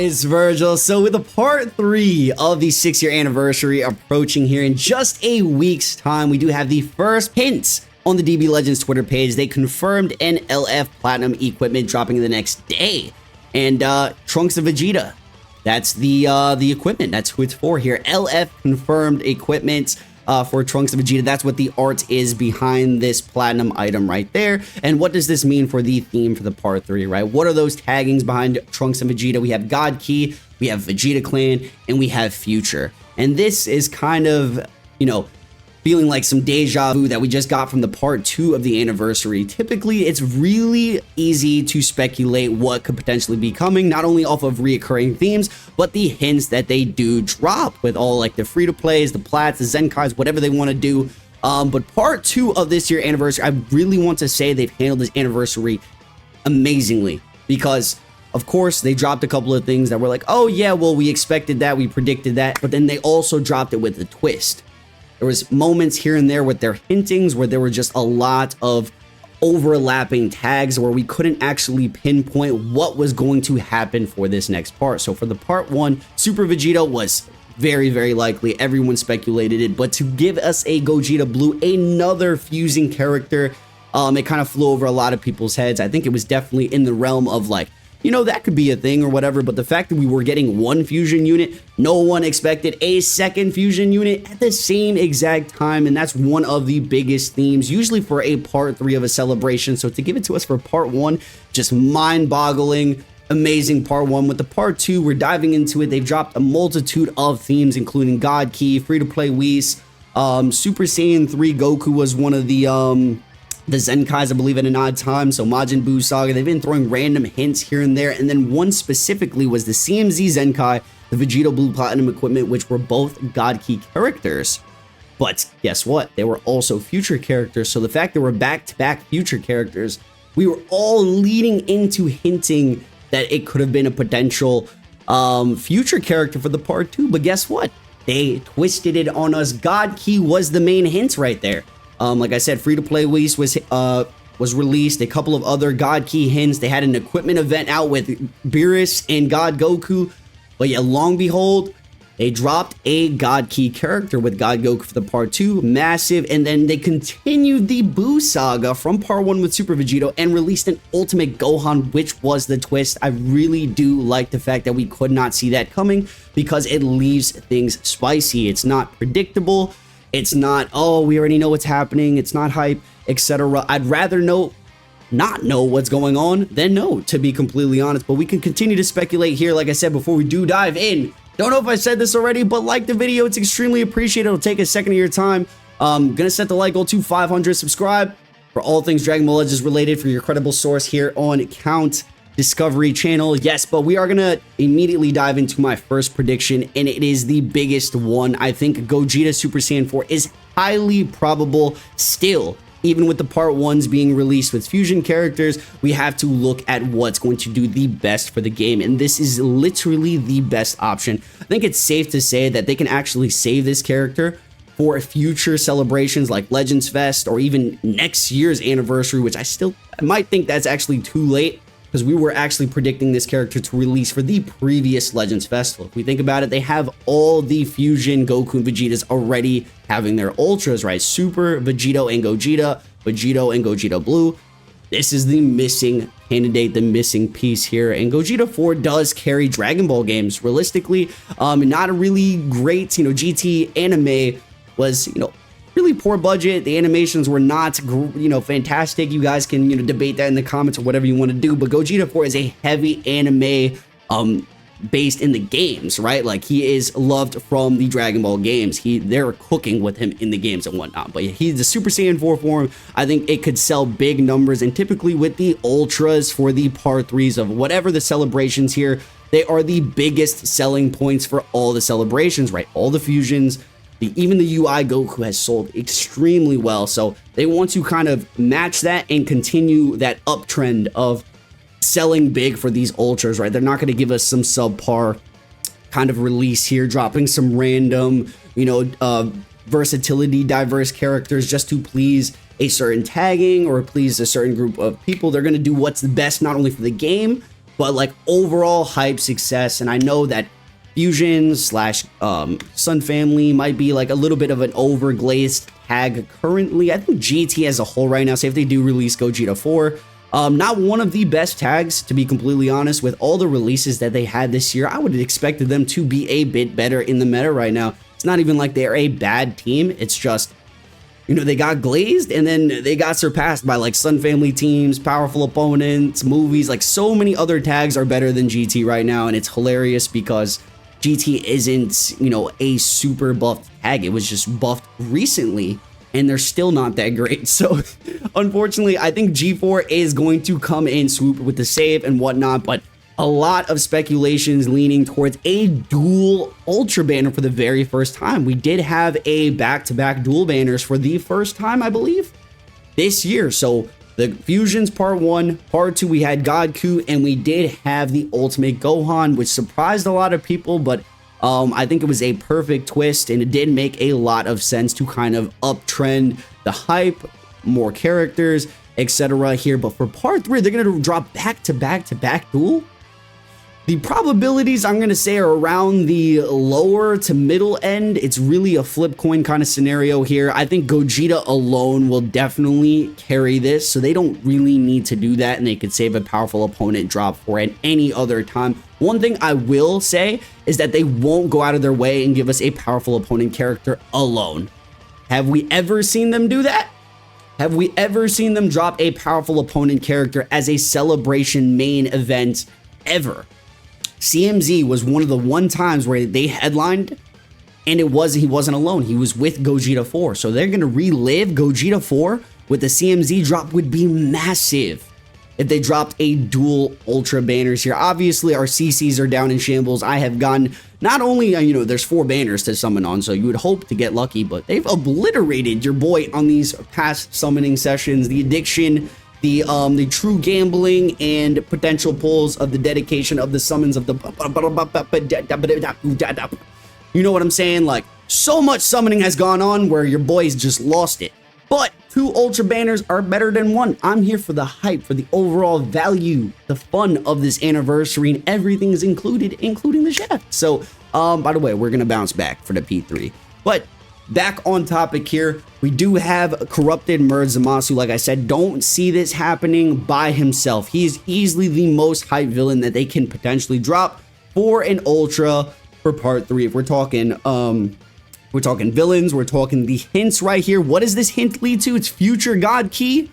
it's Vergil. So with the part 3 of the 6-year anniversary approaching here in just a week's time, we do have the first hints on the dblegends Twitter page. They confirmed an LF Platinum equipment dropping the next day. And Trunks of Vegeta, that's the equipment. That's who it's for here. LF confirmed equipment for Trunks of Vegeta. That's what the art is behind this platinum item right there. And what does this mean for the theme for the part 3, right? What are those taggings behind Trunks and Vegeta? We have God Key, we have Vegeta Clan, and we have Future. And this is kind of, you know, feeling like some deja vu that we just got from the part 2 of the anniversary. Typically, it's really easy to speculate what could potentially be coming, not only off of reoccurring themes, but the hints that they do drop with all like the free-to-plays, the plats, the Zenkais, whatever they want to do. But part 2 of this year anniversary, I really want to say they've handled this anniversary amazingly, because of course they dropped a couple of things that were like, oh yeah, well, we expected that, we predicted that, but then they also dropped it with a twist. There was moments here and there with their hintings where there were just a lot of overlapping tags where we couldn't actually pinpoint what was going to happen for this next part. So for the part 1, Super Vegeta was very, very likely. Everyone speculated it, but to give us a Gogeta Blue, another fusing character, it kind of flew over a lot of people's heads. I think it was definitely in the realm of like, you know, that could be a thing or whatever, but the fact that we were getting one fusion unit, no one expected a second fusion unit at the same exact time, and that's one of the biggest themes, usually for a part 3 of a celebration. So to give it to us for part 1, just mind-boggling, amazing part 1. With the part 2, we're diving into it. They've dropped a multitude of themes, including God Key, free-to-play Whis, Super Saiyan 3 Goku was one of the Zenkais, I believe, at an odd time. So Majin Buu Saga, they've been throwing random hints here and there. And then one specifically was the CMZ Zenkai, the Vegeta Blue Platinum equipment, which were both God Key characters. But guess what? They were also future characters. So the fact that we're back-to-back future characters, we were all leading into hinting that it could have been a potential future character for the part 2. But guess what? They twisted it on us. God Key was the main hint right there. Like I said, free-to-play Whis was released. A couple of other God Key hints. They had an equipment event out with Beerus and God Goku. But yet, long behold, they dropped a God Key character with God Goku for the part 2. Massive. And then they continued the Buu Saga from part 1 with Super Vegeta and released an Ultimate Gohan, which was the twist. I really do like the fact that we could not see that coming, because it leaves things spicy. It's not predictable. It's not, oh, we already know what's happening. It's not hype, etc. I'd rather not know what's going on than know, to be completely honest. But we can continue to speculate here, like I said, before we do dive in. Don't know if I said this already, but like the video. It's extremely appreciated. It'll take a second of your time. Gonna set the like goal to 500. Subscribe for all things Dragon Ball Legends related for your credible source here on Count Discovery channel. Yes, but we are gonna immediately dive into my first prediction, and it is the biggest one. I think Gogeta Super Saiyan 4 is highly probable still. Even with the part 1s being released with fusion characters, we have to look at what's going to do the best for the game, and this is literally the best option. I think it's safe to say that they can actually save this character for future celebrations like Legends Fest, or even next year's anniversary, which I might think that's actually too late, because we were actually predicting this character to release for the previous Legends Festival. If we think about it, they have all the fusion Goku and Vegetas already having their Ultras, right? Super, Vegito and Gogeta, Vegito and Gogeta Blue. This is the missing candidate, the missing piece here. And Gogeta 4 does carry Dragon Ball games. Realistically, not a really great, GT anime was, really poor budget. The animations were not, fantastic. You guys can, debate that in the comments or whatever you want to do. But Gogeta 4 is a heavy anime based in the games, right? Like, he is loved from the Dragon Ball games. They're cooking with him in the games and whatnot. But he's the Super Saiyan 4 form. I think it could sell big numbers. And typically with the Ultras for the part 3s of whatever the celebrations here, they are the biggest selling points for all the celebrations, right? All the fusions. Even the MUI Goku has sold extremely well, so they want to kind of match that and continue that uptrend of selling big for these Ultras, right? They're not going to give us some subpar kind of release here, dropping some random, versatility, diverse characters just to please a certain tagging or please a certain group of people. They're going to do what's the best, not only for the game, but like overall hype success. And I know that Fusion slash Sun Family might be like a little bit of an overglazed tag currently. I think GT as a whole right now, say if they do release Gogeta 4, not one of the best tags, to be completely honest. With all the releases that they had this year, I would have expected them to be a bit better in the meta right now. It's not even like they're a bad team. It's just, you know, they got glazed and then they got surpassed by like Sun Family teams, powerful opponents, movies. Like so many other tags are better than GT right now. And it's hilarious because GT isn't, you know, a super buffed tag. It was just buffed recently and they're still not that great. So unfortunately, I think G4 is going to come in swoop with the save and whatnot, but a lot of speculations leaning towards a dual ultra banner for the very first time. We did have a back-to-back dual banners for the first time, I believe, this year. So the Fusions part 1, part 2, we had Goku, and we did have the Ultimate Gohan, which surprised a lot of people, but I think it was a perfect twist, and it did make a lot of sense to kind of uptrend the hype, more characters, etc. here. But for part 3, they're going to drop back-to-back dual. The probabilities, I'm going to say, are around the lower to middle end. It's really a flip coin kind of scenario here. I think Gogeta alone will definitely carry this, so they don't really need to do that, and they could save a powerful opponent drop for it any other time. One thing I will say is that they won't go out of their way and give us a powerful opponent character alone. Have we ever seen them do that? Have we ever seen them drop a powerful opponent character as a celebration main event ever? CMZ was one of the times where they headlined, and he wasn't alone. He was with Gogeta 4. So they're going to relive Gogeta 4 with the CMZ drop. Would be massive if they dropped a dual ultra banners here. Obviously, our CCs are down in shambles. I have gotten, not only, you know, there's 4 banners to summon on, so you would hope to get lucky, but they've obliterated your boy on these past summoning sessions. The addiction, the true gambling and potential pulls of the dedication of the summons of the, you know what I'm saying? Like, so much summoning has gone on where your boys just lost it. But 2 ultra banners are better than 1. I'm here for the hype, for the overall value, the fun of this anniversary, and everything is included, including the chef. So, by the way, we're gonna bounce back for the P3. But back on topic here, we do have corrupted Zamasu. Like I said, don't see this happening by himself. He is easily the most hype villain that they can potentially drop for an ultra for part 3. If we're talking villains, we're talking the hints right here. What does this hint lead to? It's Future God Key.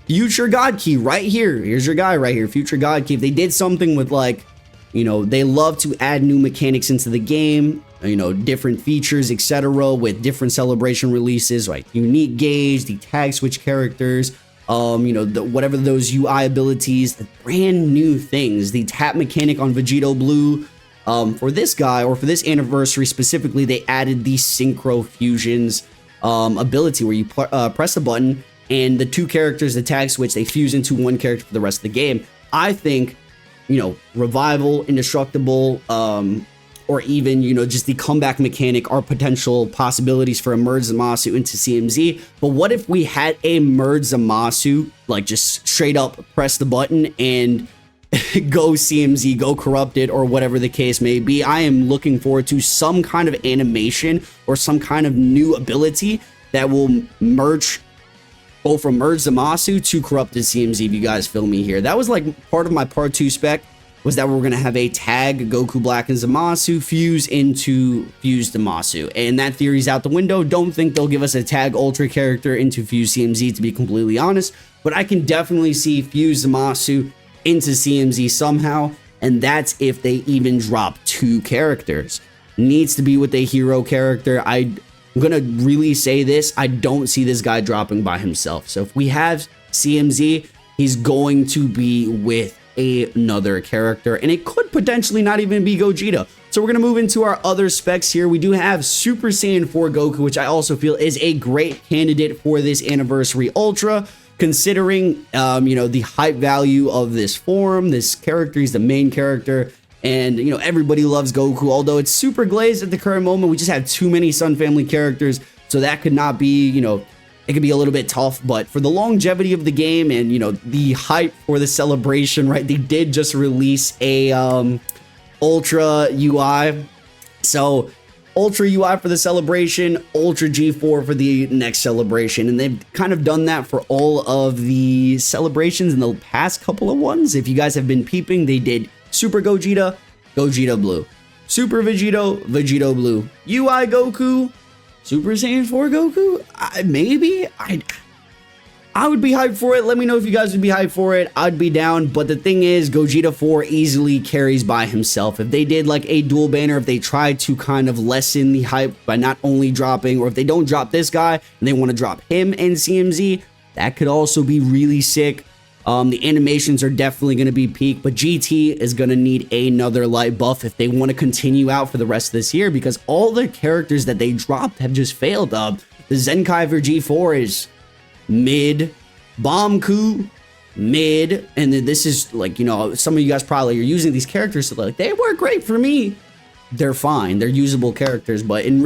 Future God Key right here. Here's your guy right here, Future God Key. If they did something with, like, you know, they love to add new mechanics into the game, you know, different features, etc., with different celebration releases, like unique gauge, the tag switch characters, you know, whatever those UI abilities, the brand new things, the tap mechanic on Vegito Blue. For this guy, or for this anniversary specifically, they added the Synchro Fusions ability where you press the button and the 2 characters, the tag switch, they fuse into 1 character for the rest of the game. I think, you know, Revival, Indestructible, or even, you know, just the comeback mechanic are potential possibilities for a Zamasu into CMZ. But what if we had a Zamasu, like just straight up press the button and go CMZ, go corrupted, or whatever the case may be? I am looking forward to some kind of animation or some kind of new ability that will merge both from Zamasu to corrupted CMZ, if you guys feel me here. That was like part of my part 2 spec, was that we're going to have a tag Goku Black and Zamasu fuse into Fused Zamasu. And that theory's out the window. Don't think they'll give us a tag Ultra character into Fused CMZ, to be completely honest. But I can definitely see Fused Zamasu into CMZ somehow. And that's if they even drop 2 characters. Needs to be with a hero character. I'm going to really say this. I don't see this guy dropping by himself. So if we have CMZ, he's going to be with another character, and it could potentially not even be Gogeta. So we're going to move into our other specs here. We do have Super Saiyan 4 Goku, which I also feel is a great candidate for this anniversary ultra, considering you know, the hype value of this form. This character, he's the main character, and you know, everybody loves Goku, although it's super glazed at the current moment. We just have too many Sun Family characters, so that could not be, you know, it could be a little bit tough, but for the longevity of the game and, you know, the hype for the celebration, right? They did just release a Ultra UI. So Ultra UI for the celebration, Ultra G4 for the next celebration. And they've kind of done that for all of the celebrations in the past couple of ones. If you guys have been peeping, they did Super Gogeta, Gogeta Blue. Super Vegito, Vegito Blue. UI Goku, Super Saiyan 4 Goku? Maybe? I would be hyped for it. Let me know if you guys would be hyped for it. I'd be down. But the thing is, Gogeta 4 easily carries by himself. If they did like a dual banner, if they tried to kind of lessen the hype by not only dropping, or if they don't drop this guy and they want to drop him and CMZ, that could also be really sick. The animations are definitely going to be peak, but GT is going to need another light buff if they want to continue out for the rest of this year, because all the characters that they dropped have just failed. The Zenkai for G4 is mid, Bomku mid, and then this is like, you know, some of you guys probably are using these characters, so like they work great for me. They're fine, they're usable characters, but in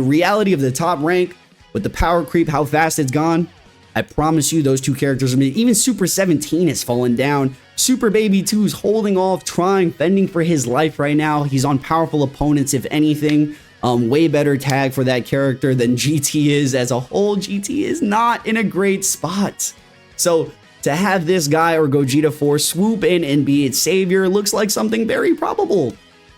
reality of the top rank, with the power creep, how fast it's gone, I promise you those two characters are mid. Even Super 17 has fallen down. Super Baby 2 is holding off, trying, fending for his life right now. He's on powerful opponents, if anything. Way better tag for that character than GT is as a whole. GT is not in a great spot. So to have this guy or Gogeta 4 swoop in and be its savior looks like something very probable.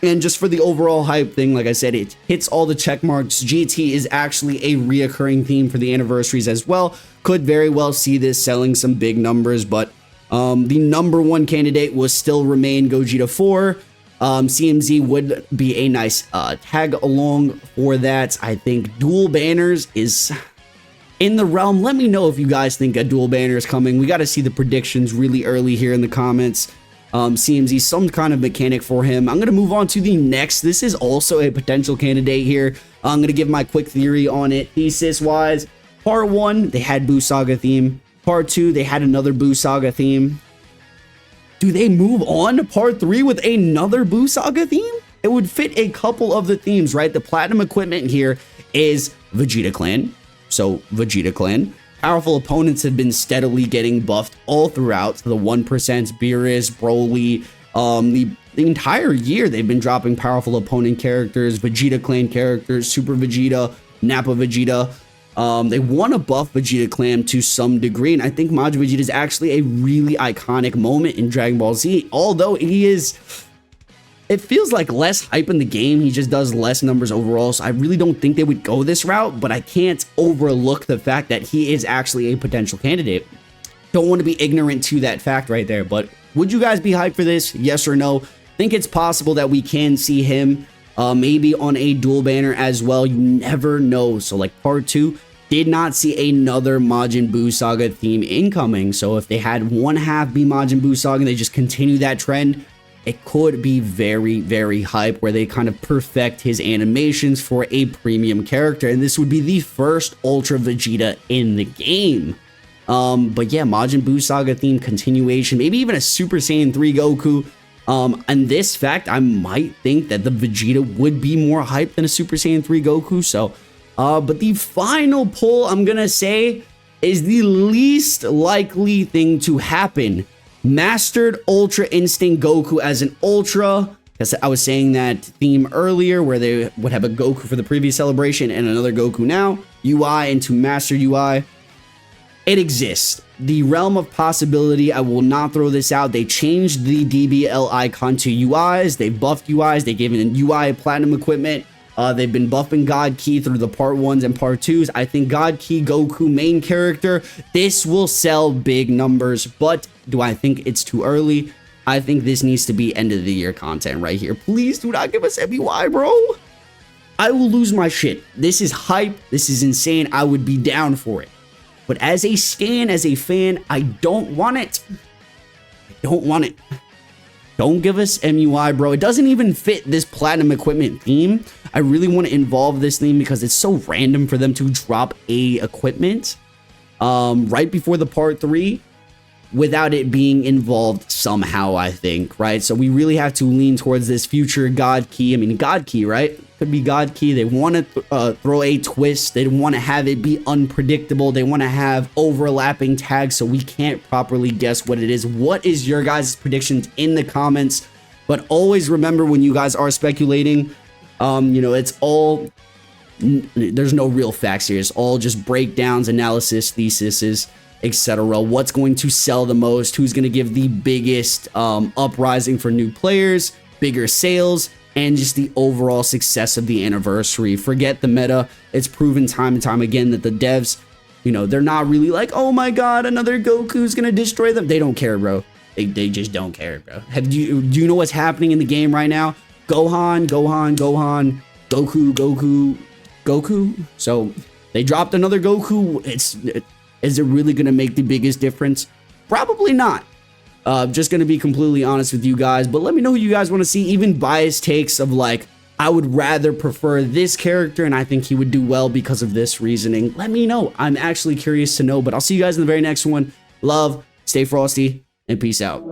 And just for the overall hype thing, like I said, it hits all the check marks. GT is actually a reoccurring theme for the anniversaries as well. Could very well see this selling some big numbers, but the number one candidate will still remain Gogeta 4. CMZ would be a nice tag along for that. I think dual banners is in the realm. Let me know if you guys think a dual banner is coming. We got to see the predictions really early here in the comments. CMZ, some kind of mechanic for him. I'm going to move on to the next. This is also a potential candidate here. I'm going to give my quick theory on it. Thesis wise, part 1, they had Buu Saga theme. Part 2, they had another Buu Saga theme. Do they move on to part 3 with another Buu Saga theme? It would fit a couple of the themes, right? The platinum equipment here is Vegeta Clan. So Vegeta Clan. Powerful opponents have been steadily getting buffed all throughout. The 1%, Beerus, Broly, the entire year they've been dropping powerful opponent characters, Vegeta Clan characters, Super Vegeta, Nappa Vegeta. They want to buff Vegeta Clan to some degree, and I think Majin Vegeta is actually a really iconic moment in Dragon Ball Z, although he is... It feels like less hype in the game. He just does less numbers overall. So I really don't think they would go this route, but I can't overlook the fact that he is actually a potential candidate. Don't want to be ignorant to that fact right there, but would you guys be hyped for this? Yes or no? Think it's possible that we can see him maybe on a dual banner as well. You never know. So like part 2 did not see another Majin Buu Saga theme incoming. So if they had one half be Majin Buu Saga and they just continue that trend, it could be very, very hype where they kind of perfect his animations for a premium character. And this would be the first Ultra Vegeta in the game. But yeah, Majin Buu Saga theme continuation, maybe even a Super Saiyan 3 Goku. And this fact, I might think that the Vegeta would be more hype than a Super Saiyan 3 Goku. So, but the final pull, I'm gonna say, is the least likely thing to happen. Mastered Ultra Instinct Goku as an Ultra. Because I was saying that theme earlier where they would have a Goku for the previous celebration and another Goku now. UI into Mastered UI. It exists. The realm of possibility, I will not throw this out. They changed the DBL icon to UIs. They buffed UIs. They gave it an UI platinum equipment. They've been buffing God Ki through the part 1s and part 2s. I think God Ki Goku main character, this will sell big numbers, but do I think it's too early? I think this needs to be end of the year content right here. Please do not give us MUI, bro. I will lose my shit. This is hype. This is insane. I would be down for it. But as a stan, as a fan, I don't want it. I don't want it. Don't give us MUI, bro. It doesn't even fit this platinum equipment theme. I really want to involve this theme because it's so random for them to drop a equipment right before the part 3 without it being involved somehow, I think, right? So we really have to lean towards this future God Ki. I mean, God Ki, right? could be God Key. They want to throw a twist. They want to have it be unpredictable. They want to have overlapping tags so we can't properly guess what it is. What is your guys' predictions in the comments? But always remember, when you guys are speculating, you know, it's all, there's no real facts here. It's all just breakdowns, analysis, theses, etc. What's going to sell the most? Who's going to give the biggest uprising for new players, bigger sales, and just the overall success of the anniversary. Forget the meta. It's proven time and time again that the devs, you know, they're not really like, oh my god, another Goku's gonna destroy them. They don't care, bro. They just don't care, bro. Do you know what's happening in the game right now? Goku, Goku. So they dropped another Goku. Is it really gonna make the biggest difference? Probably not. Just gonna be completely honest with you guys, but let me know who you guys want to see. Even biased takes of like, I would rather prefer this character and I think he would do well because of this reasoning. Let me know. I'm actually curious to know, but I'll see you guys in the very next one. Love, stay frosty, and peace out.